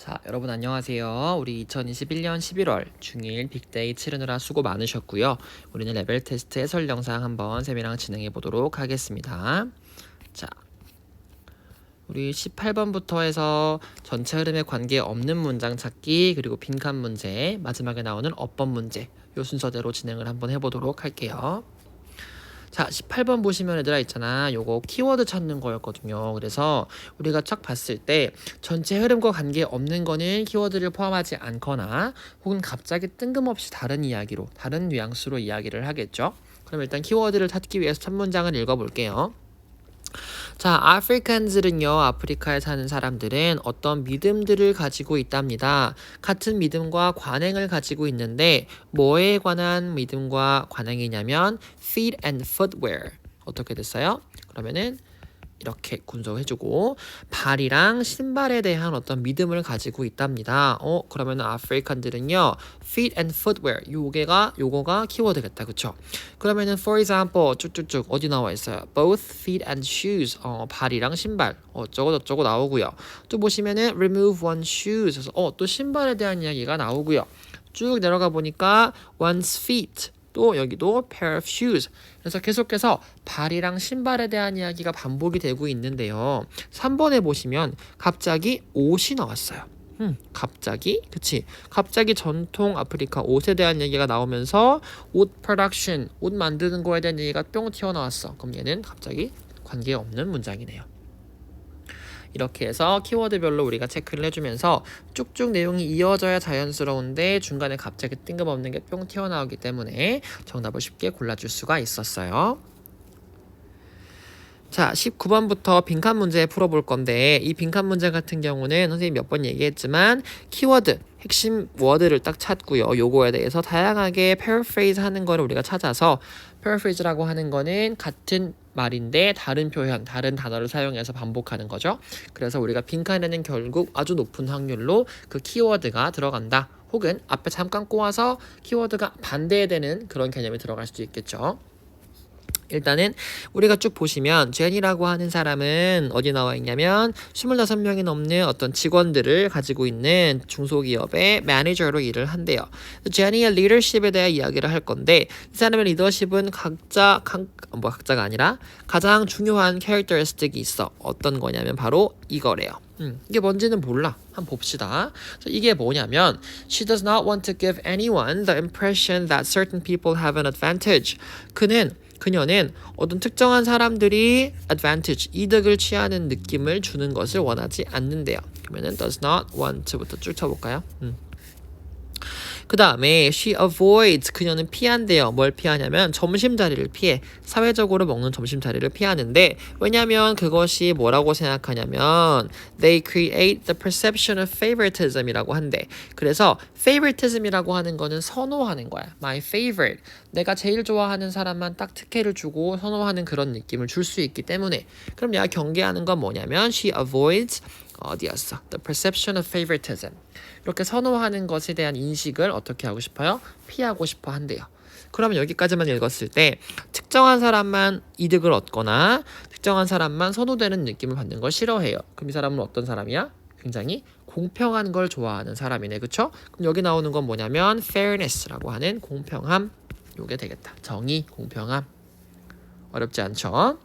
자, 여러분 안녕하세요. 우리 2021년 11월 중1 빅데이 치르느라 수고 많으셨고요. 우리는 레벨 테스트 해설 영상 한번 쌤이랑 진행해 보도록 하겠습니다. 자, 우리 18번부터 해서 전체 흐름에 관계없는 문장 찾기, 그리고 빈칸 문제, 마지막에 나오는 어법 문제, 요 순서대로 진행을 한번 해보도록 할게요. 자, 18번 보시면 얘들아 있잖아. 요거 키워드 찾는 거였거든요. 그래서 우리가 쫙 봤을 때 전체 흐름과 관계없는 거는 키워드를 포함하지 않거나 혹은 갑자기 뜬금없이 다른 이야기로, 다른 뉘앙스로 이야기를 하겠죠. 그럼 일단 키워드를 찾기 위해서 첫 문장을 읽어볼게요. 자, 아프리칸즈는요, 아프리카에 사는 사람들은 어떤 믿음들을 가지고 있답니다. 같은 믿음과 관행을 가지고 있는데 뭐에 관한 믿음과 관행이냐면 feet and footwear. 어떻게 됐어요? 그러면은 이렇게 분석해주고 발이랑 신발에 대한 어떤 믿음을 가지고 있답니다. 그러면 아프리칸들은요 feet and footwear 요거가 키워드겠다, 그쵸? 그러면은 for example 쭉쭉쭉 어디 나와 있어요? both feet and shoes 발이랑 신발 어쩌고 저쩌고 나오고요. 또 보시면은 remove one shoes 그래서 또 신발에 대한 이야기가 나오고요. 쭉 내려가 보니까 one's feet 또 여기도 pair of shoes. 그래서 계속해서 발이랑 신발에 대한 이야기가 반복이 되고 있는데요. 3번에 보시면 갑자기 옷이 나왔어요. 갑자기 전통 아프리카 옷에 대한 얘기가 나오면서 옷 프로덕션, 옷 만드는 거에 대한 얘기가 뿅 튀어나왔어. 그럼 얘는 갑자기 관계없는 문장이네요. 이렇게 해서 키워드별로 우리가 체크를 해주면서 쭉쭉 내용이 이어져야 자연스러운데 중간에 갑자기 뜬금없는 게 뿅 튀어나오기 때문에 정답을 쉽게 골라줄 수가 있었어요. 자, 19번부터 빈칸 문제 풀어볼 건데 이 빈칸 문제 같은 경우는 선생님이 몇 번 얘기했지만 키워드, 핵심 워드를 딱 찾고요. 요거에 대해서 다양하게 paraphrase 하는 거를 우리가 찾아서 paraphrase라고 하는 거는 같은 말인데 다른 표현, 다른 단어를 사용해서 반복하는 거죠. 그래서 우리가 빈칸에는 결국 아주 높은 확률로 그 키워드가 들어간다. 혹은 앞에 잠깐 꼬아서 키워드가 반대되는 그런 개념이 들어갈 수도 있겠죠. 일단은 우리가 쭉 보시면 제니라고 하는 사람은 어디 나와 있냐면 25명이 넘는 어떤 직원들을 가지고 있는 중소기업의 매니저로 일을 한대요. 제니의 리더십에 대한 이야기를 할 건데 이 사람의 리더십은 각자가 아니라 가장 중요한 캐릭터리스틱이 있어. 어떤 거냐면 바로 이거래요. 이게 뭔지는 몰라. 한번 봅시다. 이게 뭐냐면 She does not want to give anyone the impression that certain people have an advantage. 그녀는 어떤 특정한 사람들이 advantage, 이득을 취하는 느낌을 주는 것을 원하지 않는데요. 그러면은 does not want to부터 쭉 쳐볼까요? 그 다음에 she avoids, 그녀는 피한대요. 뭘 피하냐면 점심자리를 피해. 사회적으로 먹는 점심자리를 피하는데 왜냐면 그것이 뭐라고 생각하냐면 they create the perception of favoritism이라고 한대. 그래서 favoritism이라고 하는 거는 선호하는 거야. my favorite, 내가 제일 좋아하는 사람만 딱 특혜를 주고 선호하는 그런 느낌을 줄 수 있기 때문에 그럼 내가 경계하는 건 뭐냐면 she avoids 어디였어? The perception of favoritism. 이렇게 선호하는 것에 대한 인식을 어떻게 하고 싶어요? 피하고 싶어 한대요. 그러면 여기까지만 읽었을 때 특정한 사람만 이득을 얻거나 특정한 사람만 선호되는 느낌을 받는 걸 싫어해요. 그럼 이 사람은 어떤 사람이야? 굉장히 공평한 걸 좋아하는 사람이네. 그쵸? 그럼 여기 나오는 건 뭐냐면 fairness라고 하는 공평함. 요게 되겠다. 정의, 공평함. 어렵지 않죠?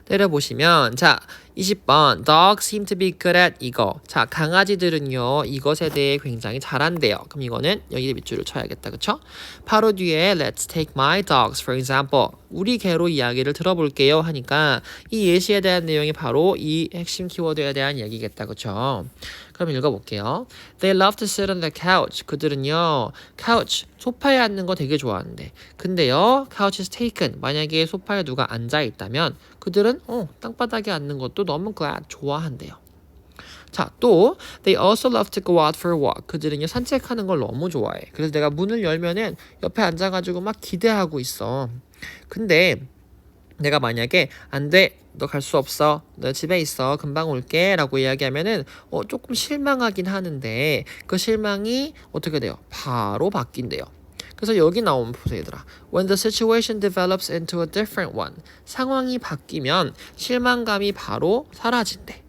내려보시면 자 20번 Dogs seem to be good at 이거. 자 강아지들은요 이것에 대해 굉장히 잘한대요. 그럼 이거는 여기에 밑줄을 쳐야겠다. 그쵸? 바로 뒤에 Let's take my dogs for example. 우리 개로 이야기를 들어볼게요 하니까 이 예시에 대한 내용이 바로 이 핵심 키워드에 대한 얘기겠다. 그쵸? 그럼 읽어볼게요. They love to sit on the couch. 그들은요 couch, 소파에 앉는 거 되게 좋아하는데 근데요 couch is taken. 만약에 소파에 누가 앉아있다면 그들은 땅바닥에 앉는 것도 너무 glad, 좋아한대요. 자, 또 they also love to go out for a walk. 그들은요 산책하는 걸 너무 좋아해. 그래서 내가 문을 열면은 옆에 앉아가지고 막 기대하고 있어. 근데 내가 만약에 안 돼, 너 갈 수 없어, 너 집에 있어, 금방 올게 라고 이야기하면은 조금 실망하긴 하는데 그 실망이 어떻게 돼요? 바로 바뀐대요. 그래서 여기 나오면 보세요 얘들아. When the situation develops into a different one. 상황이 바뀌면 실망감이 바로 사라진대.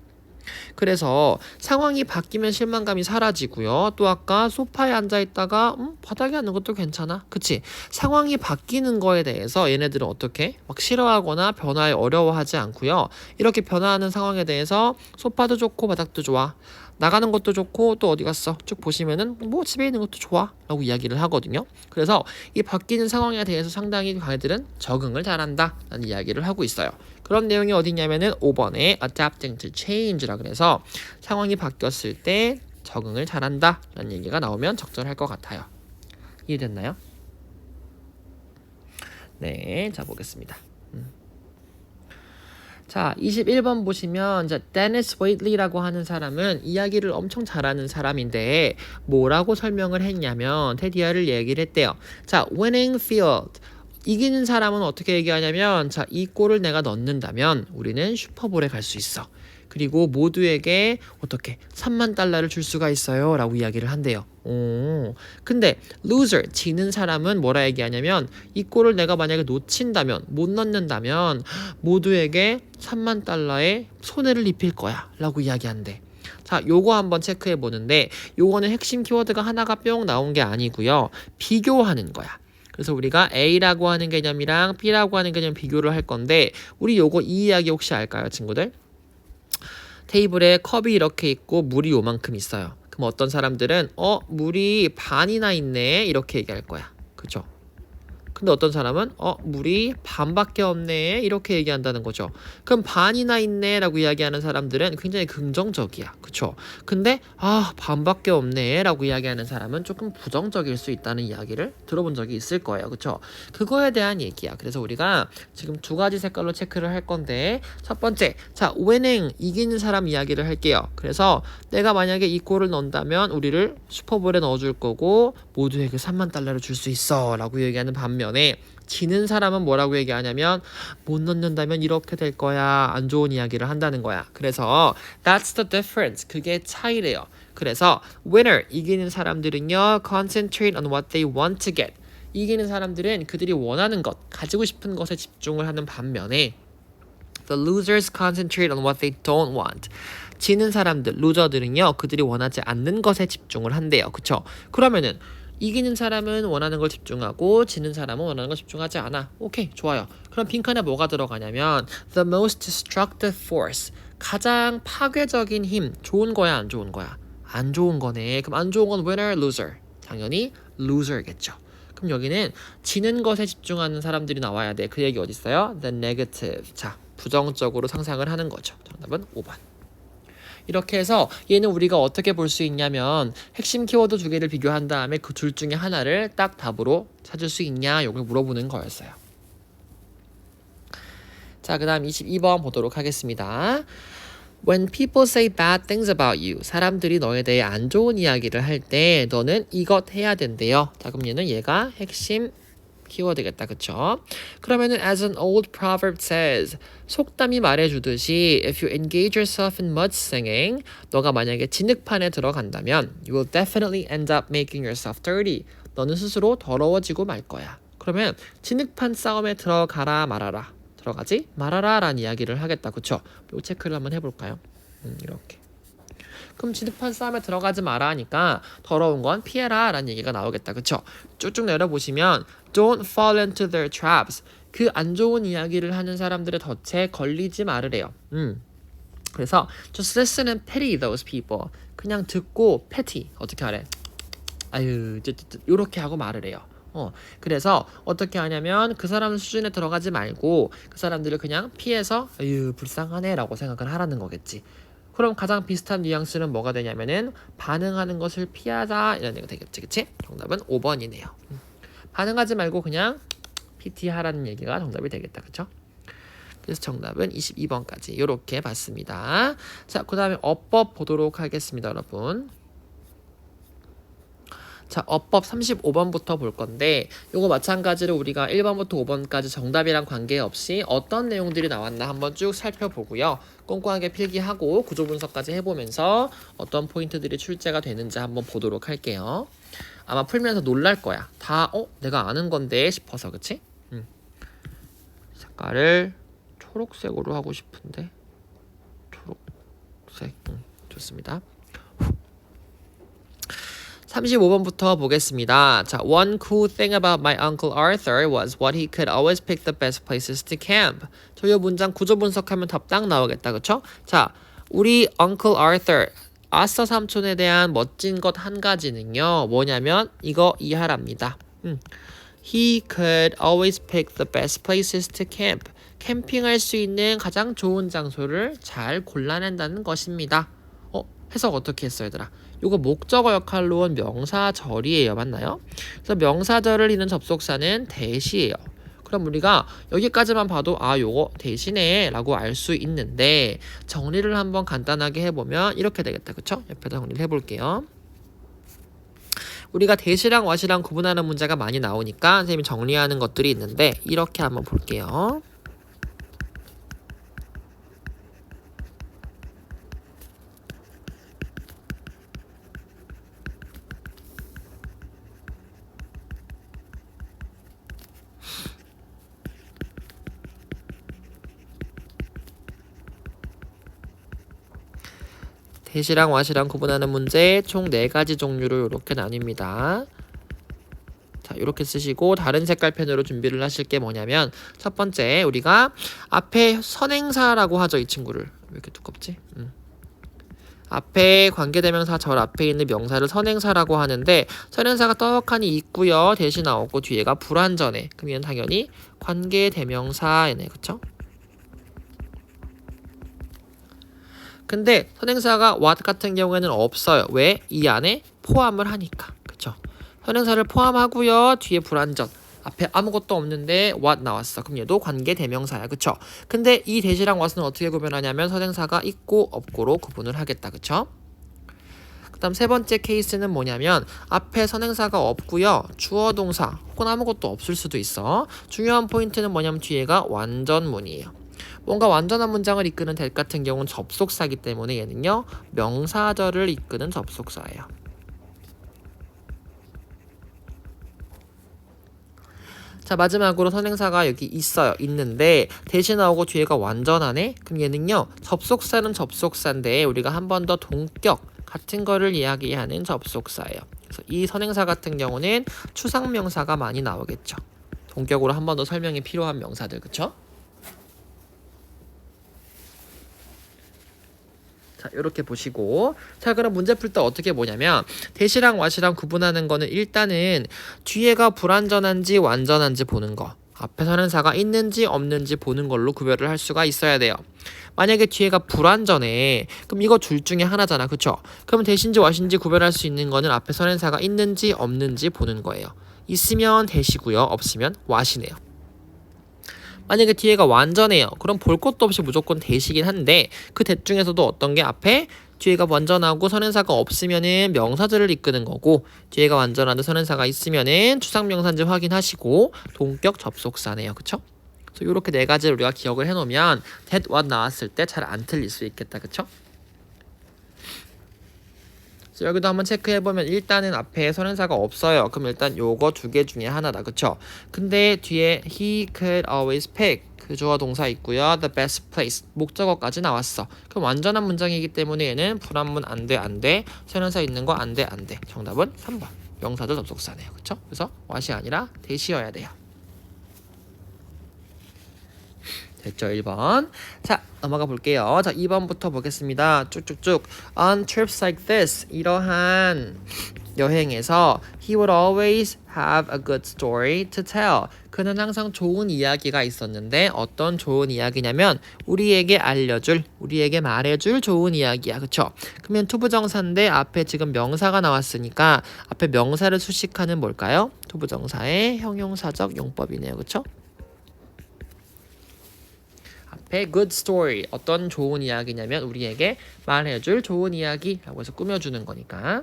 그래서 상황이 바뀌면 실망감이 사라지고요. 또 아까 소파에 앉아있다가 바닥에 앉는 것도 괜찮아. 그치? 상황이 바뀌는 거에 대해서 얘네들은 어떻게? 막 싫어하거나 변화에 어려워하지 않고요. 이렇게 변화하는 상황에 대해서 소파도 좋고 바닥도 좋아. 나가는 것도 좋고 또 어디 갔어? 쭉 보시면은 뭐 집에 있는 것도 좋아 라고 이야기를 하거든요. 그래서 이 바뀌는 상황에 대해서 상당히 걔들은 적응을 잘한다 라는 이야기를 하고 있어요. 그런 내용이 어디 있냐면은 5번에 adapting to change라 그래서 상황이 바뀌었을 때 적응을 잘한다 라는 얘기가 나오면 적절할 것 같아요. 이해됐나요? 네, 자 보겠습니다. 자, 21번 보시면 이제 데니스 웨이틀리라고 하는 사람은 이야기를 엄청 잘하는 사람인데 뭐라고 설명을 했냐면 테디아를 얘기를 했대요. 자, winning field. 이기는 사람은 어떻게 얘기하냐면 자, 이 골을 내가 넣는다면 우리는 슈퍼볼에 갈 수 있어. 그리고 모두에게 어떻게 3만 달러를 줄 수가 있어요 라고 이야기를 한대요. 근데 loser, 지는 사람은 뭐라 얘기하냐면 이 골을 내가 만약에 놓친다면 못 넣는다면 모두에게 3만 달러의 손해를 입힐 거야 라고 이야기한대. 자, 요거 한번 체크해 보는데 요거는 핵심 키워드가 하나가 뿅 나온 게 아니고요. 비교하는 거야. 그래서 우리가 A라고 하는 개념이랑 B라고 하는 개념 비교를 할 건데 우리 요거 이 이야기 혹시 알까요, 친구들? 테이블에 컵이 이렇게 있고 물이 요만큼 있어요. 그럼 어떤 사람들은 물이 반이나 있네 이렇게 얘기할 거야. 그죠? 근데 어떤 사람은 물이 반밖에 없네 이렇게 얘기한다는 거죠. 그럼 반이나 있네 라고 이야기하는 사람들은 굉장히 긍정적이야. 그쵸? 근데 반밖에 없네 라고 이야기하는 사람은 조금 부정적일 수 있다는 이야기를 들어본 적이 있을 거예요. 그쵸? 그거에 대한 얘기야. 그래서 우리가 지금 두 가지 색깔로 체크를 할 건데 첫 번째, 자, winning, 이기는 사람 이야기를 할게요. 그래서 내가 만약에 이 골을 넣는다면 우리를 슈퍼볼에 넣어줄 거고 모두에게 3만 달러를 줄 수 있어 라고 얘기하는 반면 지는 사람은 뭐라고 얘기하냐면 못 넣는다면 이렇게 될 거야 안 좋은 이야기를 한다는 거야. 그래서 that's the difference. 그게 차이래요. 그래서 winner, 이기는 사람들은요 concentrate on what they want to get. 이기는 사람들은 그들이 원하는 것, 가지고 싶은 것에 집중을 하는 반면에 the losers concentrate on what they don't want. 지는 사람들, 루저들은요 그들이 원하지 않는 것에 집중을 한대요. 그쵸? 그러면은 이기는 사람은 원하는 걸 집중하고 지는 사람은 원하는 걸 집중하지 않아. 오케이, 좋아요. 그럼 빈칸에 뭐가 들어가냐면 the most destructive force, 가장 파괴적인 힘. 좋은 거야 안 좋은 거야? 안 좋은 거네. 그럼 안 좋은 건 winner, loser. 당연히 loser겠죠. 그럼 여기는 지는 것에 집중하는 사람들이 나와야 돼. 그 얘기 어디 있어요? The negative. 자, 부정적으로 상상을 하는 거죠. 정답은 5번. 이렇게 해서 얘는 우리가 어떻게 볼 수 있냐면 핵심 키워드 두 개를 비교한 다음에 그 둘 중에 하나를 딱 답으로 찾을 수 있냐 이걸 물어보는 거였어요. 자, 그 다음 22번 보도록 하겠습니다. When people say bad things about you, 사람들이 너에 대해 안 좋은 이야기를 할 때 너는 이것 해야 된대요. 자, 그럼 얘가 핵심 키워드겠다. 그쵸? 그러면은 as an old proverb says, 속담이 말해주듯이 if you engage yourself in mudslinging, 너가 만약에 진흙판에 들어간다면 you will definitely end up making yourself dirty. 너는 스스로 더러워지고 말 거야. 그러면 진흙판 싸움에 들어가라 말아라. 들어가지 말아라 라는 이야기를 하겠다. 그쵸? 요 체크를 한번 해볼까요? 이렇게. 그럼 진흙판 싸움에 들어가지 마라 하니까 더러운 건 피해라 라는 얘기가 나오겠다. 그쵸? 쭉쭉 내려보시면 Don't fall into their traps. 그 안 좋은 이야기를 하는 사람들의 덫에 걸리지 말으래요. 그래서 just listen and pity those people. 그냥 듣고 petty. 어떻게 하래? 아유, 요렇게 하고 말을 해요. 그래서 어떻게 하냐면 그 사람 수준에 들어가지 말고 그 사람들을 그냥 피해서 아유, 불쌍하네 라고 생각을 하라는 거겠지. 그럼 가장 비슷한 뉘앙스는 뭐가 되냐면은 반응하는 것을 피하자 이런 얘기가 되겠지. 그치? 정답은 5번이네요. 반응하지 말고 그냥 PT 하라는 얘기가 정답이 되겠다. 그쵸? 그래서 정답은 22번까지 이렇게 봤습니다. 자, 그 다음에 어법 보도록 하겠습니다, 여러분. 자, 어법 35번부터 볼 건데 요거 마찬가지로 우리가 1번부터 5번까지 정답이랑 관계없이 어떤 내용들이 나왔나 한번 쭉 살펴보고요. 꼼꼼하게 필기하고 구조 분석까지 해보면서 어떤 포인트들이 출제가 되는지 한번 보도록 할게요. 아마 풀면서 놀랄 거야. 다 내가 아는 건데 싶어서. 그치? 색깔을 초록색으로 하고 싶은데 초록색 초록색. 좋습니다. 35번부터 보겠습니다. 자, one cool thing about my uncle Arthur was what he could always pick the best places to camp. 저희 문장 구조 분석하면 답 딱 나오겠다, 그쵸? 자, 우리 uncle Arthur, 아서 삼촌에 대한 멋진 것 한 가지는요, 뭐냐면 이거 이하랍니다. He could always pick the best places to camp. 캠핑할 수 있는 가장 좋은 장소를 잘 골라낸다는 것입니다. 해석 어떻게 했어요, 얘들아? 요거 목적어 역할로 온 명사절이에요. 맞나요? 그래서 명사절을 잇는 접속사는 대시예요. 그럼 우리가 여기까지만 봐도 요거 대시네 라고 알 수 있는데 정리를 한번 간단하게 해보면 이렇게 되겠다. 그쵸? 옆에다 정리를 해볼게요. 우리가 대시랑 what이랑 구분하는 문제가 많이 나오니까 선생님이 정리하는 것들이 있는데 이렇게 한번 볼게요. 대시랑 what이랑 구분하는 문제 총 4가지 종류로 이렇게 나뉩니다. 자, 이렇게 쓰시고 다른 색깔 펜으로 준비를 하실 게 뭐냐면 첫 번째 우리가 앞에 선행사라고 하죠. 이 친구를. 왜 이렇게 두껍지? 앞에 관계대명사 절 앞에 있는 명사를 선행사라고 하는데 선행사가 떡하니 있고요. 대시 나오고 뒤에가 불완전해. 그럼 얘는 당연히 관계대명사이네. 그쵸? 근데 선행사가 what 같은 경우에는 없어요. 왜? 이 안에 포함을 하니까. 그쵸? 선행사를 포함하고요. 뒤에 불완전. 앞에 아무것도 없는데 what 나왔어. 그럼 얘도 관계대명사야. 그쵸? 근데 이 대시랑 what은 어떻게 구별하냐면 선행사가 있고 없고로 구분을 하겠다. 그쵸? 그 다음 세 번째 케이스는 뭐냐면 앞에 선행사가 없고요. 주어 동사 혹은 아무것도 없을 수도 있어. 중요한 포인트는 뭐냐면 뒤에가 완전문이에요. 뭔가 완전한 문장을 이끄는 that 같은 경우는 접속사이기 때문에 얘는요. 명사절을 이끄는 접속사예요. 자, 마지막으로 선행사가 여기 있어요. 있는데 대신 나오고 뒤에가 완전하네? 그럼 얘는요. 접속사는 접속사인데 우리가 한 번 더 동격 같은 거를 이야기하는 접속사예요. 그래서 이 선행사 같은 경우는 추상명사가 많이 나오겠죠. 동격으로 한 번 더 설명이 필요한 명사들. 그쵸? 자, 이렇게 보시고 자, 그럼 문제 풀 때 어떻게 보냐면 대시랑 what이랑 구분하는 거는 일단은 뒤에가 불완전한지 완전한지 보는 거 앞에 선행사가 있는지 없는지 보는 걸로 구별을 할 수가 있어야 돼요. 만약에 뒤에가 불완전해 그럼 이거 둘 중에 하나잖아. 그쵸? 그럼 대신지 what인지 구별할 수 있는 거는 앞에 선행사가 있는지 없는지 보는 거예요. 있으면 대시고요. 없으면 what이네요. 만약에 뒤에가 완전해요. 그럼 볼 것도 없이 무조건 대시긴 한데 그 대 중에서도 어떤 게 앞에 뒤에가 완전하고 선행사가 없으면은 명사절을 이끄는 거고 뒤에가 완전한데 선행사가 있으면은 추상명사인지 확인하시고 동격 접속사네요. 그쵸? 그래서 이렇게 4가지를 우리가 기억을 해놓으면 that, what 나왔을 때 잘 안 틀릴 수 있겠다. 그쵸? 여기도 한번 체크해보면 일단은 앞에 선행사가 없어요. 그럼 일단 요거 2개 중에 하나다. 그쵸? 근데 뒤에 he could always pick 그 주어 동사 있고요. the best place 목적어까지 나왔어. 그럼 완전한 문장이기 때문에 얘는 불완문 안돼 선행사 있는 거 안돼 정답은 3번 명사절 접속사네요. 그쵸? 그래서 what이 아니라 대시여야 돼요. 됐죠? 1번. 자, 넘어가 볼게요. 자, 2번부터 보겠습니다. 쭉쭉쭉. On trips like this, 이러한 여행에서 he would always have a good story to tell. 그는 항상 좋은 이야기가 있었는데 어떤 좋은 이야기냐면 우리에게 알려줄, 우리에게 말해줄 좋은 이야기야. 그쵸? 그러면 투부정사인데 앞에 지금 명사가 나왔으니까 앞에 명사를 수식하는 뭘까요? 투부정사의 형용사적 용법이네요. 그쵸? good story 어떤 좋은 이야기냐면 우리에게 말해줄 좋은 이야기라고 해서 꾸며주는 거니까.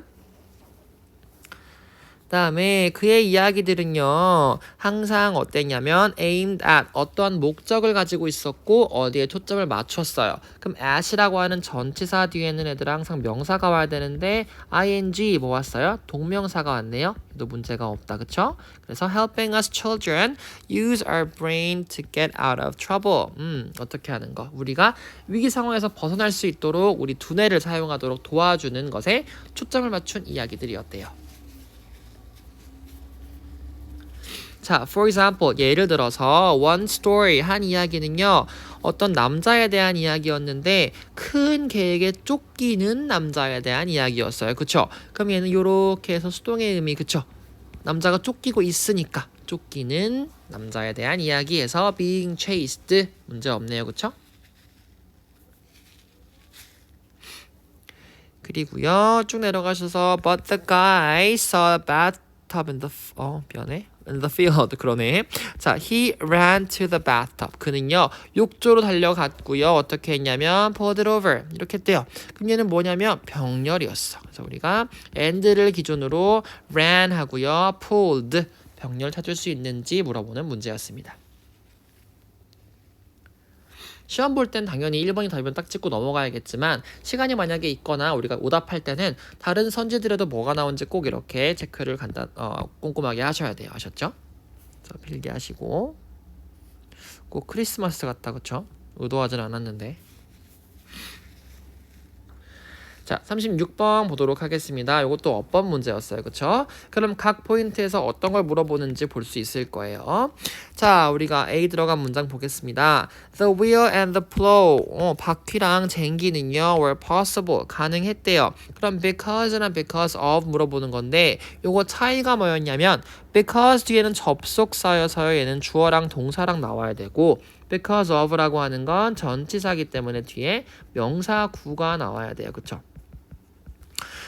다음에 그의 이야기들은요 항상 어땠냐면 aimed at 어떠한 목적을 가지고 있었고 어디에 초점을 맞췄어요. 그럼 at이라고 하는 전치사 뒤에는 애들 항상 명사가 와야 되는데 ing 뭐 왔어요? 동명사가 왔네요. 또 문제가 없다 그쵸? 그래서 helping us children use our brain to get out of trouble. 어떻게 하는 거? 우리가 위기 상황에서 벗어날 수 있도록 우리 두뇌를 사용하도록 도와주는 것에 초점을 맞춘 이야기들이었대요. 자, for example, 예를 들어서 one story 한 이야기는요. 어떤 남자에 대한 이야기였는데 큰 개에게 쫓기는 남자에 대한 이야기였어요. 그쵸? 그럼 얘는 요렇게 해서 수동의 의미 그쵸? 남자가 쫓기고 있으니까 쫓기는 남자에 대한 이야기에서 being chased 문제 없네요. 그쵸? 그리고요. 쭉 내려가셔서 but the guy saw a bathtub in the 미안해. in the field 그러네. 자, he ran to the bathtub. 그는요. 욕조로 달려갔고요. 어떻게 했냐면 poured it over. 이렇게 했대요. 그럼 얘는 뭐냐면 병렬이었어. 그래서 우리가 and를 기준으로 ran 하고요. pulled 병렬 찾을 수 있는지 물어보는 문제였습니다. 시험 볼 땐 당연히 1번이 답이면 딱 찍고 넘어가야겠지만 시간이 만약에 있거나 우리가 오답할 때는 다른 선지들에도 뭐가 나온지 꼭 이렇게 체크를 꼼꼼하게 하셔야 돼요. 아셨죠? 그래서 필기하시고 꼭 크리스마스 같다 그쵸? 의도하진 않았는데 자, 36번 보도록 하겠습니다. 이것도 어법 문제였어요. 그쵸? 그럼 각 포인트에서 어떤 걸 물어보는지 볼 수 있을 거예요. 자, 우리가 A 들어간 문장 보겠습니다. The wheel and the plow. 바퀴랑 쟁기는요, were possible. 가능했대요. 그럼 because나 because of 물어보는 건데, 요거 차이가 뭐였냐면, because 뒤에는 접속사여서요, 얘는 주어랑 동사랑 나와야 되고, because of라고 하는 건 전치사기 때문에 뒤에 명사구가 나와야 돼요. 그쵸?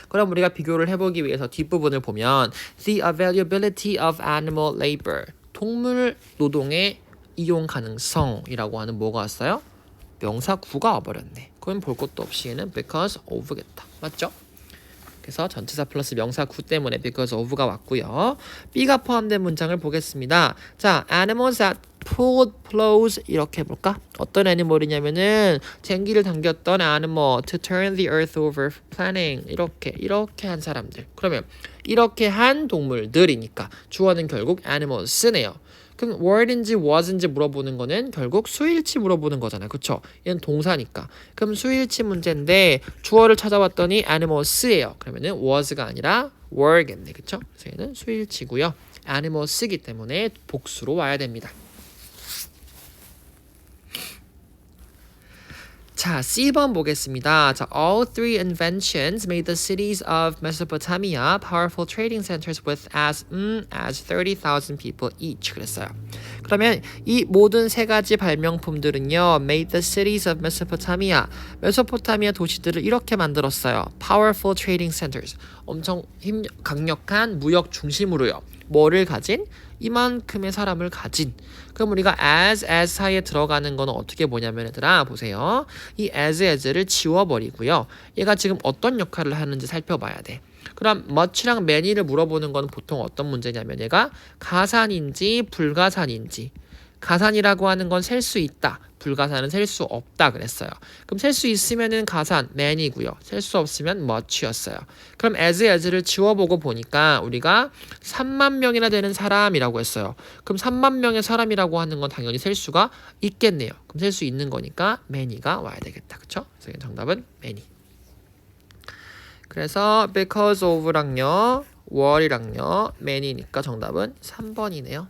그럼 우리가 비교를 해보기 위해서 뒷부분을 보면 The availability of animal labor 동물 노동의 이용 가능성이라고 하는 뭐가 왔어요? 명사구가 와버렸네. 그럼 볼 것도 없이 얘는 because of겠다. 맞죠? 그래서 전치사 플러스 명사구 때문에 because of가 왔고요. B가 포함된 문장을 보겠습니다. 자, animals that pulled plows 이렇게 해볼까? 어떤 애니멀이냐면은 쟁기를 당겼던 animal to turn the earth over planning 이렇게 한 사람들. 그러면 이렇게 한 동물들이니까 주어는 결국 animals네요. 그럼 were인지 was인지 물어보는 거는 결국 수일치 물어보는 거잖아요. 그쵸? 얘는 동사니까. 그럼 수일치 문제인데 주어를 찾아봤더니 animals예요. 그러면은 was가 아니라 were겠네. 그쵸? 그래서 얘는 수일치고요. animals이기 때문에 복수로 와야 됩니다. 자, C번 보겠습니다. 자, all three inventions made the cities of Mesopotamia powerful trading centers with as 30,000 people each. 그랬어요. 그러면 이 모든 세 가지 발명품들은요, made the cities of Mesopotamia, 메소포타미아 도시들을 이렇게 만들었어요. powerful trading centers, 엄청 강력한 무역 중심으로요. 뭐를 가진? 이만큼의 사람을 가진. 그럼 우리가 as 사이에 들어가는 거는 어떻게 보냐면 얘들아 보세요. 이 as를 지워버리고요. 얘가 지금 어떤 역할을 하는지 살펴봐야 돼. 그럼 much랑 many를 물어보는 건 보통 어떤 문제냐면 얘가 가산인지 불가산인지. 가산이라고 하는 건 셀 수 있다. 불가산은 셀 수 없다 그랬어요. 그럼 셀 수 있으면은 가산, many고요. 셀 수 없으면 much였어요. 그럼 as를 지워보고 보니까 우리가 3만 명이나 되는 사람이라고 했어요. 그럼 3만 명의 사람이라고 하는 건 당연히 셀 수가 있겠네요. 그럼 셀 수 있는 거니까 many가 와야 되겠다. 그쵸? 그래서 정답은 many. 그래서 because of랑요, were이랑요, many니까 정답은 3번이네요.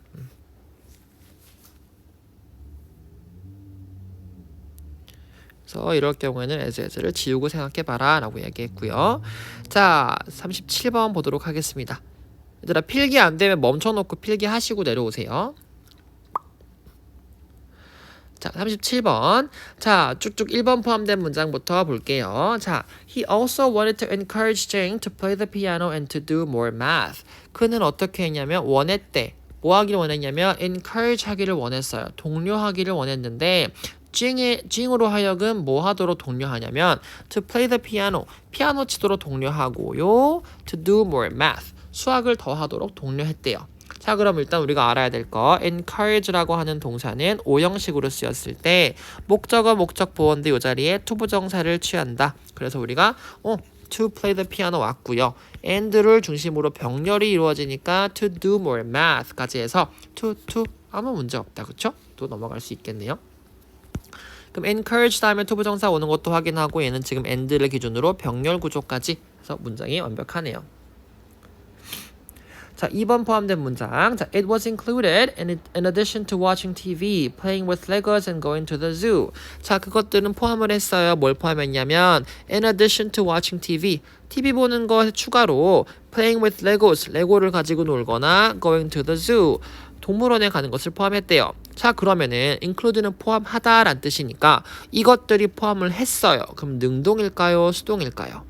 그래서 이럴 경우에는 as를 지우고 생각해봐라 라고 얘기했고요. 자, 37번 보도록 하겠습니다. 얘들아 필기 안 되면 멈춰놓고 필기하시고 내려오세요. 자, 37번. 자, 쭉쭉 1번 포함된 문장부터 볼게요. 자, he also wanted to encourage Jane to play the piano and to do more math. 그는 어떻게 했냐면 원했대. 뭐 하기를 원했냐면 encourage 하기를 원했어요. 독려하기를 원했는데 징으로 하여금 뭐 하도록 독려하냐면 to play the piano 피아노 치도록 독려하고요. to do more math 수학을 더 하도록 독려했대요. 자, 그럼 일단 우리가 알아야 될 거 encourage라고 하는 동사는 오형식으로 쓰였을 때 목적어, 목적 보어인데 이 자리에 투부정사를 취한다. 그래서 우리가 to play the piano 왔고요. and를 중심으로 병렬이 이루어지니까 to do more math까지 해서 to 아무 문제 없다. 그쵸? 또 넘어갈 수 있겠네요. 그럼 encourage 다음에 투부정사 오는 것도 확인하고 얘는 지금 and를 기준으로 병렬 구조까지 해서 문장이 완벽하네요. 자, 2번 포함된 문장. 자, it was included in addition to watching TV, playing with Legos and going to the zoo. 자, 그것들은 포함을 했어요. 뭘 포함했냐면 in addition to watching TV, TV 보는 거 추가로 playing with Legos, 레고를 가지고 놀거나 going to the zoo, 동물원에 가는 것을 포함했대요. 자, 그러면은 include는 포함하다라는 뜻이니까 이것들이 포함을 했어요. 그럼 능동일까요? 수동일까요?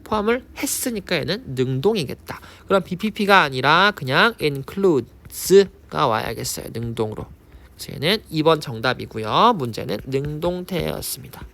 포함을 했으니까 얘는 능동이겠다. 그럼 BPP가 아니라 그냥 includes가 와야겠어요. 능동으로. 그래서 얘는 2번 정답이고요. 문제는 능동태였습니다.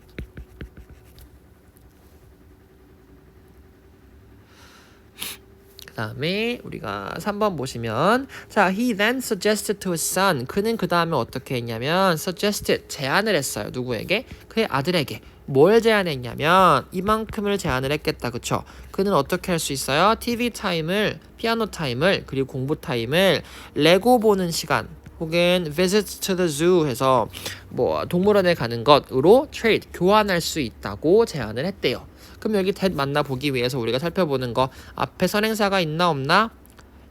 그 다음에 우리가 3번 보시면 자, he then suggested to his son. 그는 그 다음에 어떻게 했냐면 suggested, 제안을 했어요. 누구에게? 그의 아들에게. 뭘 제안했냐면 이만큼을 제안을 했겠다. 그쵸? 그는 어떻게 할 수 있어요? TV 타임을, 피아노 타임을, 그리고 공부 타임을 레고 보는 시간 혹은 visit to the zoo 해서 뭐 동물원에 가는 것으로 trade, 교환할 수 있다고 제안을 했대요. 그럼 여기 that 만나보기 위해서 우리가 살펴보는 거 앞에 선행사가 있나 없나?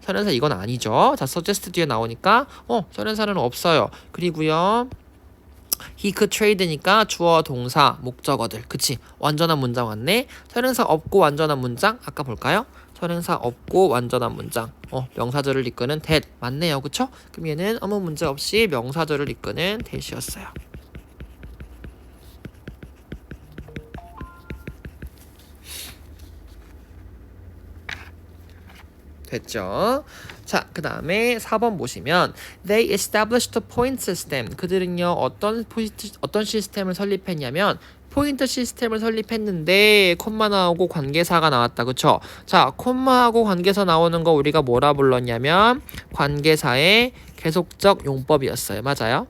선행사 이건 아니죠. 자, suggest 뒤에 나오니까 선행사는 없어요. 그리고요 he could trade니까 주어, 동사, 목적어들. 그치? 완전한 문장 왔네. 선행사 없고 완전한 문장 아까 볼까요? 선행사 없고 완전한 문장. 명사절을 이끄는 that 맞네요. 그쵸? 그럼 얘는 아무 문제 없이 명사절을 이끄는 that이었어요. 됐죠? 자, 그 다음에 4번 보시면 They established a point system. 그들은요 어떤 시스템을 설립했냐면 포인트 시스템을 설립했는데 콤마 나오고 관계사가 나왔다. 그쵸? 자, 콤마하고 관계사 나오는 거 우리가 뭐라 불렀냐면 관계사의 계속적 용법이었어요. 맞아요?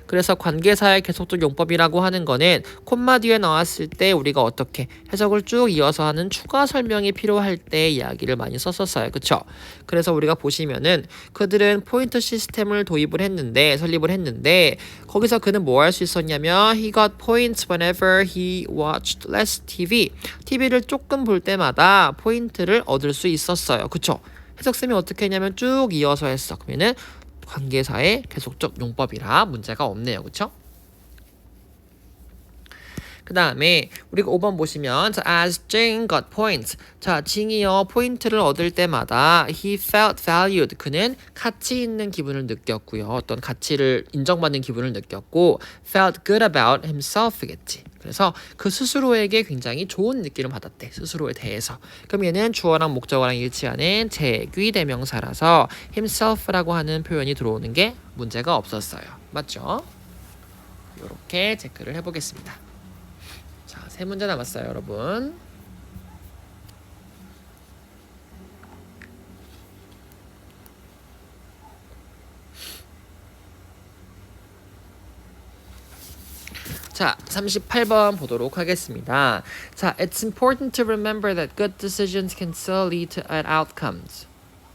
그래서 관계사의 계속적 용법이라고 하는 거는 콤마 뒤에 나왔을 때 우리가 어떻게 해석을 쭉 이어서 하는 추가 설명이 필요할 때 이야기를 많이 썼었어요. 그쵸? 그래서 우리가 보시면은 그들은 포인트 시스템을 설립을 했는데 거기서 그는 뭐 할 수 있었냐면 he got points whenever he watched less TV. TV를 조금 볼 때마다 포인트를 얻을 수 있었어요. 그쵸? 해석쌤이 어떻게 했냐면 쭉 이어서 했어. 그러면은 관계사의 계속적 용법이라 문제가 없네요. 그쵸? 그 다음에 우리가 5번 보시면 as Jing got points. 자, 징이요 포인트를 얻을 때마다 he felt valued. 그는 가치 있는 기분을 느꼈고요. 어떤 가치를 인정받는 기분을 느꼈고 felt good about himself겠지. 그래서 그 스스로에게 굉장히 좋은 느낌을 받았대. 스스로에 대해서. 그럼 얘는 주어랑 목적어랑 일치하는 제귀대명사라서 himself라고 하는 표현이 들어오는 게 문제가 없었어요. 맞죠? 이렇게 체크를 해보겠습니다. 자, 3문제 남았어요, 여러분. 자, 38번 보도록 하겠습니다. 자, it's important to remember that good decisions can still lead to bad outcomes.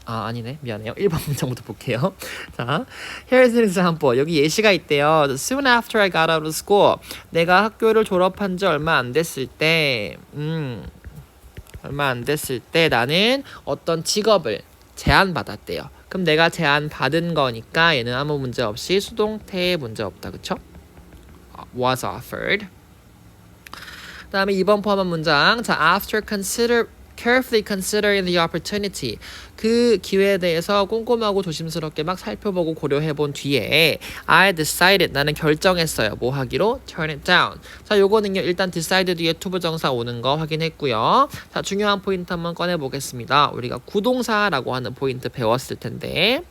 아니네. 미안해요. 1번 문장부터 볼게요. 자, here's an example. 여기 예시가 있대요. Soon after I got out of school. 내가 학교를 졸업한 지 얼마 안 됐을 때 나는 어떤 직업을 제안받았대요. 그럼 내가 제안받은 거니까 얘는 아무 문제 없이 수동태에 문제 없다. 그쵸? was offered. 그 다음에 2번 포함한 문장. 자, after carefully considering the opportunity. 그 기회에 대해서 꼼꼼하고 조심스럽게 막 살펴보고 고려해본 뒤에 I decided. 나는 결정했어요. 뭐 하기로? turn it down. 자, 요거는요. 일단 decide 뒤에 투부정사 오는 거 확인했고요. 자, 중요한 포인트 한번 꺼내보겠습니다. 우리가 구동사라고 하는 포인트 배웠을 텐데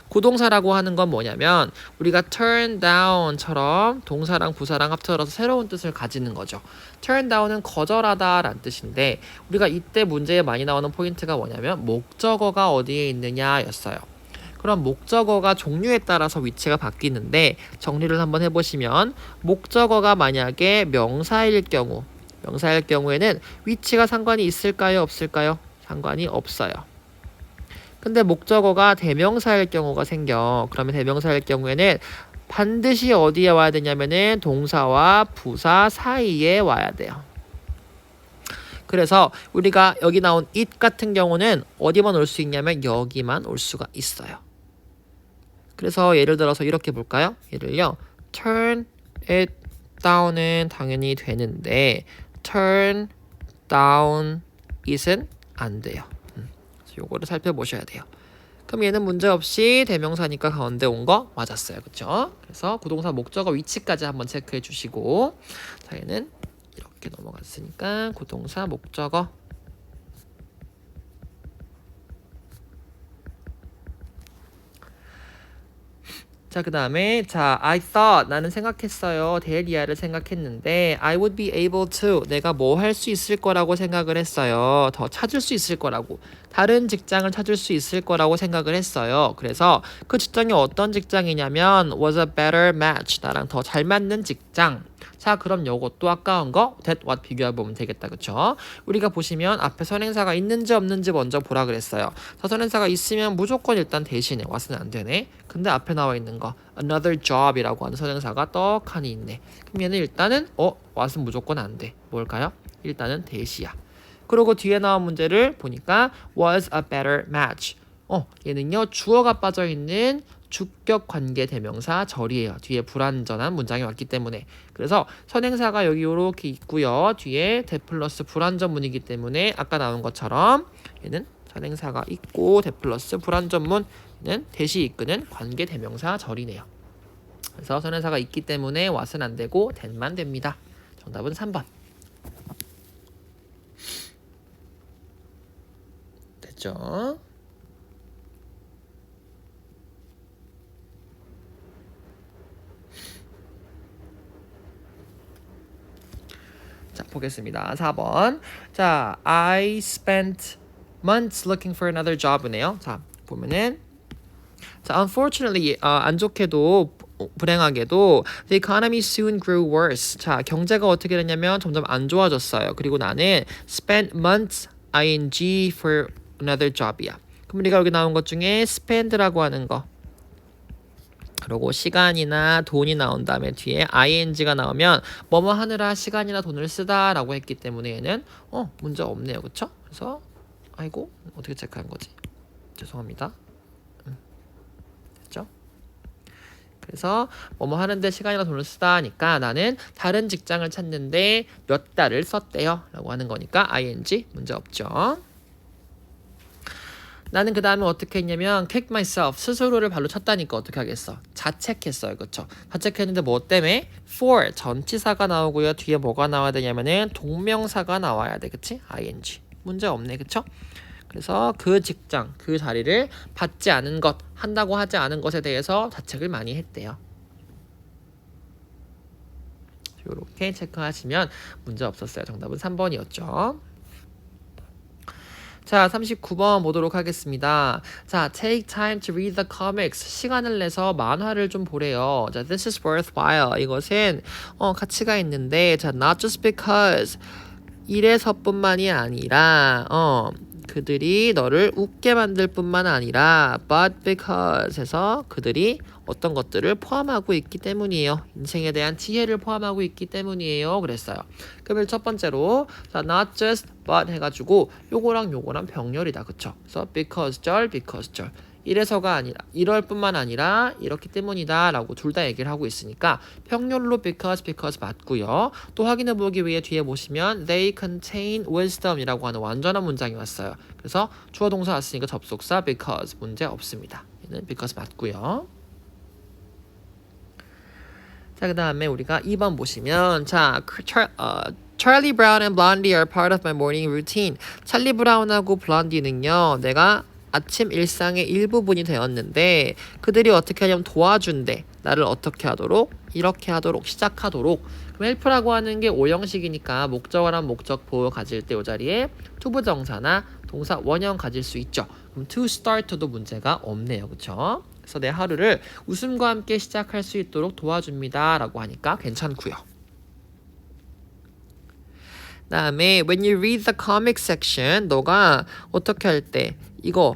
고동사라고 하는 건 뭐냐면 우리가 turn down처럼 동사랑 부사랑 합쳐서 새로운 뜻을 가지는 거죠. turn down은 거절하다 라는 뜻인데 우리가 이때 문제에 많이 나오는 포인트가 뭐냐면 목적어가 어디에 있느냐 였어요. 그럼 목적어가 종류에 따라서 위치가 바뀌는데 정리를 한번 해보시면 목적어가 만약에 명사일 경우에는 위치가 상관이 있을까요? 없을까요? 상관이 없어요. 근데 목적어가 대명사일 경우가 생겨. 그러면 대명사일 경우에는 반드시 어디에 와야 되냐면은 동사와 부사 사이에 와야 돼요. 그래서 우리가 여기 나온 it 같은 경우는 어디만 올 수 있냐면 여기만 올 수가 있어요. 그래서 예를 들어서 이렇게 볼까요? 예를요. turn it down은 당연히 되는데 turn down it은 안 돼요. 요거를 살펴보셔야 돼요. 그럼 얘는 문제없이 대명사니까 가운데 온 거 맞았어요. 그쵸? 그래서 구동사 목적어 위치까지 한번 체크해 주시고 자 얘는 이렇게 넘어갔으니까 구동사 목적어 자, 그 다음에 자, I thought 나는 생각했어요. 데리아를 생각했는데 I would be able to 내가 뭐 할 수 있을 거라고 생각을 했어요. 더 찾을 수 있을 거라고 다른 직장을 찾을 수 있을 거라고 생각을 했어요. 그래서 그 직장이 어떤 직장이냐면 was a better match 나랑 더 잘 맞는 직장. 자, 그럼 요것도 아까운 거 that what 비교해보면 되겠다. 그쵸? 우리가 보시면 앞에 선행사가 있는지 없는지 먼저 보라 그랬어요. 자, 선행사가 있으면 무조건 일단 대신에 what은 안 되네. 근데 앞에 나와 있는 거 another job이라고 하는 선행사가 떡하니 있네. 그럼 얘는 일단은 what은 무조건 안 돼. 뭘까요? 일단은 대시야. 그리고 뒤에 나온 문제를 보니까 was a better match. 얘는요 주어가 빠져있는 주격 관계 대명사 절이에요. 뒤에 불완전한 문장이 왔기 때문에. 그래서 선행사가 여기 이렇게 있고요. 뒤에 대 플러스 불완전문이기 때문에 아까 나온 것처럼 얘는 선행사가 있고 대 플러스 불완전문은 대시 이끄는 관계 대명사 절이네요. 그래서 선행사가 있기 때문에 what은 안 되고 that만 됩니다. 정답은 3번. 됐죠? 자, 보겠습니다. 4번. 자, I spent months looking for another job이네요. 자, 보면은 자, unfortunately 안 좋게도 불행하게도 the economy soon grew worse. 자, 경제가 어떻게 됐냐면 점점 안 좋아졌어요. 그리고 나는 spent months ing for another job이야. 그럼 우리가 여기 나온 것 중에 spend라고 하는 거 그리고 시간이나 돈이 나온 다음에 뒤에 ing가 나오면 뭐뭐 하느라 시간이나 돈을 쓰다 라고 했기 때문에 얘는 문제 없네요. 그쵸? 그래서 아이고 어떻게 체크한 거지? 죄송합니다. 됐죠? 그래서 뭐뭐 하는데 시간이나 돈을 쓰다 하니까 나는 다른 직장을 찾는데 몇 달을 썼대요 라고 하는 거니까 ing 문제 없죠. 나는 그 다음에 어떻게 했냐면 kick myself 스스로를 발로 찼다니까 어떻게 하겠어? 자책했어요. 그쵸? 자책했는데 뭐 때문에? for 전치사가 나오고요. 뒤에 뭐가 나와야 되냐면은 동명사가 나와야 돼. 그치? ing 문제 없네. 그쵸? 그래서 그 직장, 그 자리를 받지 않은 것, 한다고 하지 않은 것에 대해서 자책을 많이 했대요. 이렇게 체크하시면 문제 없었어요. 정답은 3번이었죠. 자, 39번 보도록 하겠습니다. 자, take time to read the comics. 시간을 내서 만화를 좀 보래요. 자, this is worthwhile. 이것은 가치가 있는데 자, not just because 이래서뿐만이 아니라 그들이 너를 웃게 만들 뿐만 아니라 but because 해서 그들이 어떤 것들을 포함하고 있기 때문이에요. 인생에 대한 지혜를 포함하고 있기 때문이에요. 그랬어요. 그러면 첫 번째로 자, not just but 해가지고 요거랑 병렬이다. 그쵸? 그래서 because 절 이래서가 아니라 이럴 뿐만 아니라 이렇기 때문이다 라고 둘 다 얘기를 하고 있으니까 평렬로 because 맞고요. 또 확인해 보기 위해 뒤에 보시면 they contain wisdom 이라고 하는 완전한 문장이 왔어요. 그래서 주어 동사 왔으니까 접속사 because 문제 없습니다. 얘는 because 맞고요. 자, 그 다음에 우리가 2번 보시면 자, Charlie Brown and Blondie are part of my morning routine. 찰리 브라운하고 블론디는요, 내가 아침 일상의 일부분이 되었는데 그들이 어떻게 하냐면 도와준대. 나를 어떻게 하도록? 이렇게 하도록, 시작하도록. 그럼 help라고 하는 게 오형식이니까 목적어랑 목적 보호 가질 때 이 자리에 투부정사나 동사 원형 가질 수 있죠. 그럼 to start도 문제가 없네요. 그쵸? 그래서 내 하루를 웃음과 함께 시작할 수 있도록 도와줍니다 라고 하니까 괜찮고요. 다음에 when you read the comic section, 너가 어떻게 할 때 이거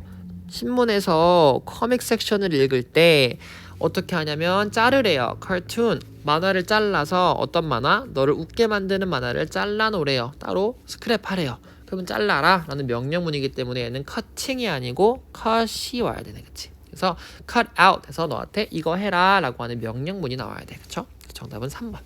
신문에서 코믹 섹션을 읽을 때 어떻게 하냐면 자르래요. cartoon, 만화를 잘라서 어떤 만화? 너를 웃게 만드는 만화를 잘라놓으래요. 따로 스크랩하래요. 그러면 잘라라 라는 명령문이기 때문에 얘는 cutting이 아니고 cut이 와야 되네. 그치? 그래서 cut out 해서 너한테 이거 해라 라고 하는 명령문이 나와야 돼. 그쵸? 정답은 3번.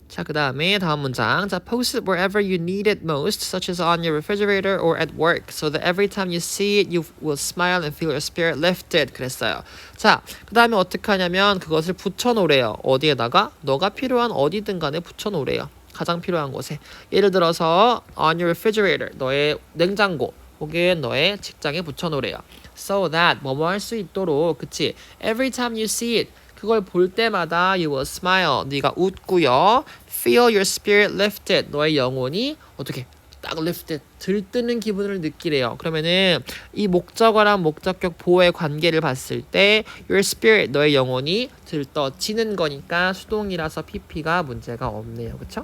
자, 그 다음에 다음 문장. 자, post it wherever you need it most, such as on your refrigerator or at work, so that every time you see it, you will smile and feel your spirit lifted. 그랬어요. 자, 그 다음에 어떻게 하냐면 그것을 붙여놓으래요. 어디에다가? 너가 필요한 어디든 간에 붙여놓으래요. 가장 필요한 곳에. 예를 들어서 on your refrigerator, 너의 냉장고, 혹은 너의 직장에 붙여놓으래요. So that, 뭐뭐 할 수 있도록, 그치? Every time you see it, 그걸 볼 때마다 you will smile, 네가 웃고요. Feel your spirit lifted, 너의 영혼이 어떻게 딱 lifted, 들뜨는 기분을 느끼래요. 그러면은 이 목적어랑 목적격 보호의 관계를 봤을 때 your spirit, 너의 영혼이 들떠지는 거니까 수동이라서 pp가 문제가 없네요. 그쵸?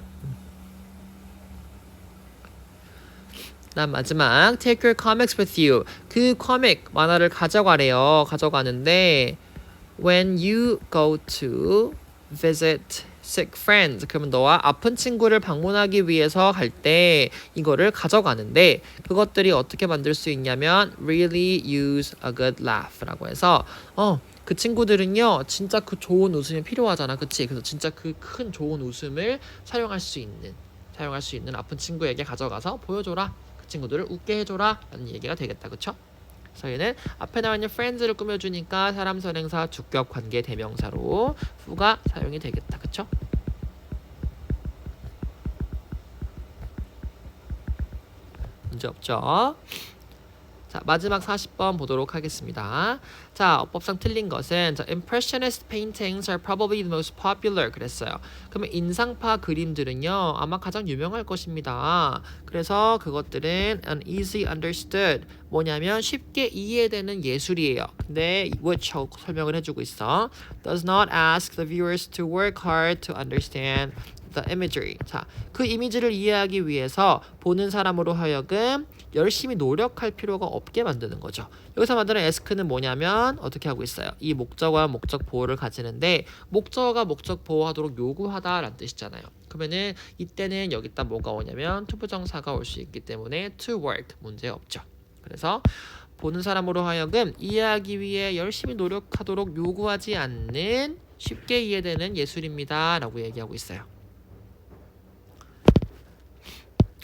다음 마지막 take your comics with you, 그 코믹 만화를 가져가래요. 가져가는데 when you go to visit sick friends, 그러면 너와 아픈 친구를 방문하기 위해서 갈 때 이거를 가져가는데 그것들이 어떻게 만들 수 있냐면 really use a good laugh 라고 해서 그 친구들은요 진짜 그 좋은 웃음이 필요하잖아. 그치? 그래서 진짜 그 큰 좋은 웃음을 사용할 수 있는 아픈 친구에게 가져가서 보여줘라. 그 친구들을 웃게 해줘라 라는 얘기가 되겠다. 그쵸? 그래서 얘는 앞에 나와 있는 friends를 꾸며주니까 사람, 선행사, 주격, 관계, 대명사로 who가 사용이 되겠다. 그쵸? 문제 없죠? 자, 마지막 40번 보도록 하겠습니다. 자, 어법상 틀린 것은 자, Impressionist paintings are probably the most popular 그랬어요. 그러면 인상파 그림들은요 아마 가장 유명할 것입니다. 그래서 그것들은 an easy understood, 뭐냐면 쉽게 이해되는 예술이에요. 근데 which 설명을 해주고 있어. Does not ask the viewers to work hard to understand the imagery. 자, 그 이미지를 이해하기 위해서 보는 사람으로 하여금 열심히 노력할 필요가 없게 만드는 거죠. 여기서 만드는 ask는 뭐냐면 어떻게 하고 있어요? 이 목적어와 목적 보호를 가지는데 목적어가 목적 보호하도록 요구하다라는 뜻이잖아요. 그러면은 이때는 여기다 뭐가 오냐면 투부정사가 올 수 있기 때문에 to work 문제 없죠. 그래서 보는 사람으로 하여금 이해하기 위해 열심히 노력하도록 요구하지 않는 쉽게 이해되는 예술입니다 라고 얘기하고 있어요.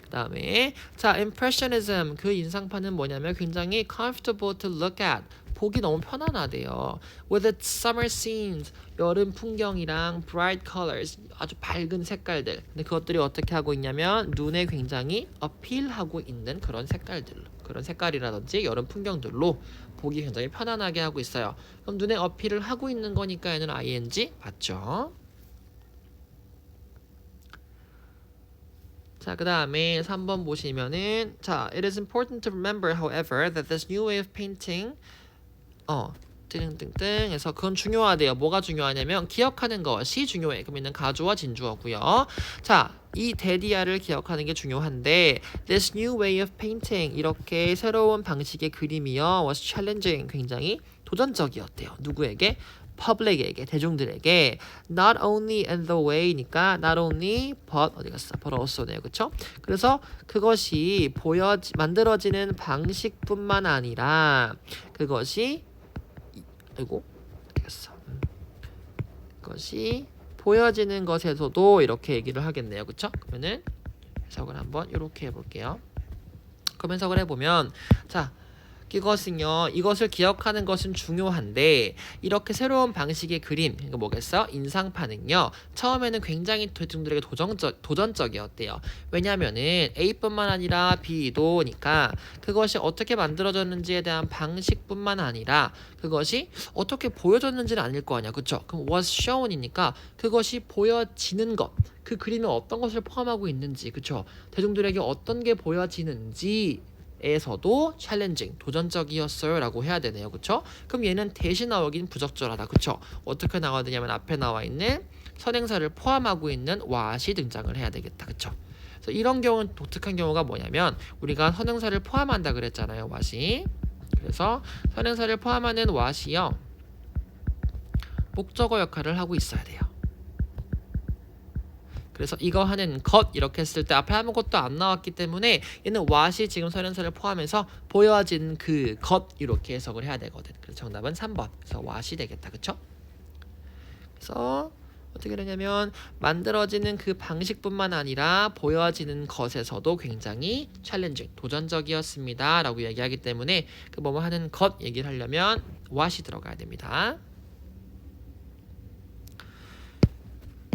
그 다음에 자, impressionism, 그 인상파는 뭐냐면 굉장히 comfortable to look at, 보기 너무 편안하대요. With its summer scenes, 여름 풍경이랑 bright colors, 아주 밝은 색깔들. 근데 그것들이 어떻게 하고 있냐면 눈에 굉장히 appeal하고 있는 그런 색깔들로, 그런 색깔이라든지 여름 풍경들로 보기 굉장히 편안하게 하고 있어요. 그럼 눈에 어필을 하고 있는 거니까 얘는 ing 맞죠? 자, 그 다음에 3번 보시면은 자, it is important to remember, however, that this new way of painting 땡땡땡 해서 그건 중요하대요. 뭐가 중요하냐면 기억하는 것이 중요해. 그러면 가주어 진주어고요. 자, 이 데디아를 기억하는 게 중요한데 this new way of painting, 이렇게 새로운 방식의 그림이요 was challenging, 굉장히 도전적이었대요. 누구에게? public에게, 대중들에게. not only in the way니까 not only but 어디 갔어? but also네요. 그쵸? 그래서 그것이 만들어지는 방식뿐만 아니라 그것이 어디 갔어? 그것이 보여지는 것에서도 이렇게 얘기를 하겠네요. 그쵸? 그러면은 해석을 한번 이렇게 해볼게요. 그럼 해석을 해보면 자, 이것은요, 이것을 기억하는 것은 중요한데 이렇게 새로운 방식의 그림, 그러니까 뭐겠어? 인상파는요, 처음에는 굉장히 대중들에게 도전적이었대요. 왜냐하면은 A뿐만 아니라 B도니까 그것이 어떻게 만들어졌는지에 대한 방식뿐만 아니라 그것이 어떻게 보여졌는지는 아닐 거 아니야, 그쵸? 그럼 was shown이니까 그것이 보여지는 것, 그 그림에 어떤 것을 포함하고 있는지, 그쵸? 대중들에게 어떤 게 보여지는지 에서도 challenging, 도전적이었어요 라고 해야 되네요, 그쵸? 그럼 얘는 대신 나오긴 부적절하다, 그쵸? 어떻게 나와야 되냐면 앞에 나와 있는 선행사를 포함하고 있는 what이 등장을 해야 되겠다, 그쵸? 그래서 이런 경우는 독특한 경우가 뭐냐면 우리가 선행사를 포함한다 그랬잖아요, what이. 그래서 선행사를 포함하는 what이요, 목적어 역할을 하고 있어야 돼요. 그래서 이거 하는 것 이렇게 했을 때 앞에 아무것도 안 나왔기 때문에 얘는 what이 지금 선행사를 포함해서 보여진 그 것 이렇게 해석을 해야 되거든. 그래서 정답은 3번. 그래서 what이 되겠다. 그쵸? 그래서 어떻게 되냐면 만들어지는 그 방식뿐만 아니라 보여지는 것에서도 굉장히 챌린징, 도전적이었습니다 라고 얘기하기 때문에 그 뭐뭐 하는 것 얘기를 하려면 what이 들어가야 됩니다.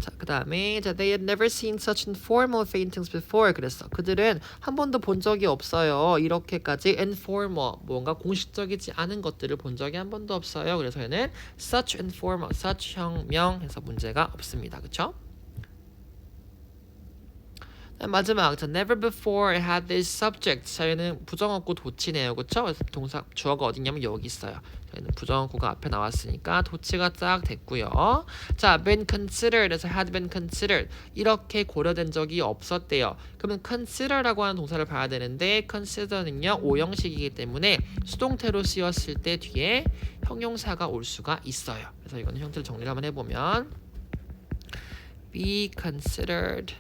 자, 그 다음에 they had never seen such informal paintings before. 그랬어. 그들은 한 번도 본 적이 없어요. 이렇게까지 informal, 뭔가 공식적이지 않은 것들을 본 적이 한 번도 없어요. 그래서 얘는 such informal, such 형명해서 문제가 없습니다. 그쵸? 마지막, 자, never before had this subject. 자, 얘는 부정어구 도치네요, 그쵸? 그래서 동사 주어가 어디냐면 여기 있어요. 저희는 부정어구가 앞에 나왔으니까 도치가 딱 됐고요. 자, been considered, 에서 had been considered 이렇게 고려된 적이 없었대요. 그러면 consider라고 하는 동사를 봐야 되는데 consider는요 오형식이기 때문에 수동태로 쓰였을 때 뒤에 형용사가 올 수가 있어요. 그래서 이거는 형태를 정리를 한번 해보면 be considered,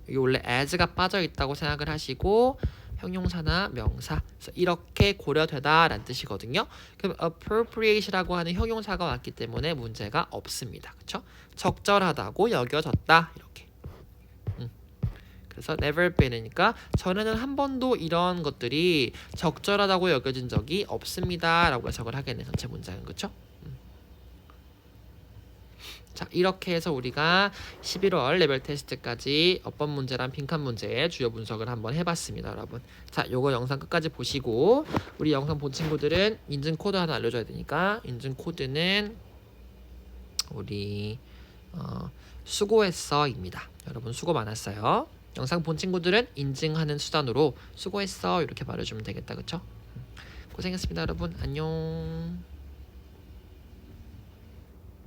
여기 원래 as가 빠져 있다고 생각을 하시고 형용사나 명사, 그래서 이렇게 고려되다라는 뜻이거든요. 그럼 appropriate라고 하는 형용사가 왔기 때문에 문제가 없습니다. 그렇죠? 적절하다고 여겨졌다 이렇게. 그래서 never been이니까 전에는 한 번도 이런 것들이 적절하다고 여겨진 적이 없습니다라고 해석을 하겠네, 전체 문장은. 그렇죠? 자, 이렇게 해서 우리가 11월 레벨 테스트까지 어법 문제랑 빈칸 문제의 주요 분석을 한번 해봤습니다, 여러분. 자, 요거 영상 끝까지 보시고 우리 영상 본 친구들은 인증 코드 하나 알려줘야 되니까 인증 코드는 우리 수고했어입니다. 여러분 수고 많았어요. 영상 본 친구들은 인증하는 수단으로 수고했어 이렇게 말해주면 되겠다, 그쵸? 고생했습니다, 여러분. 안녕.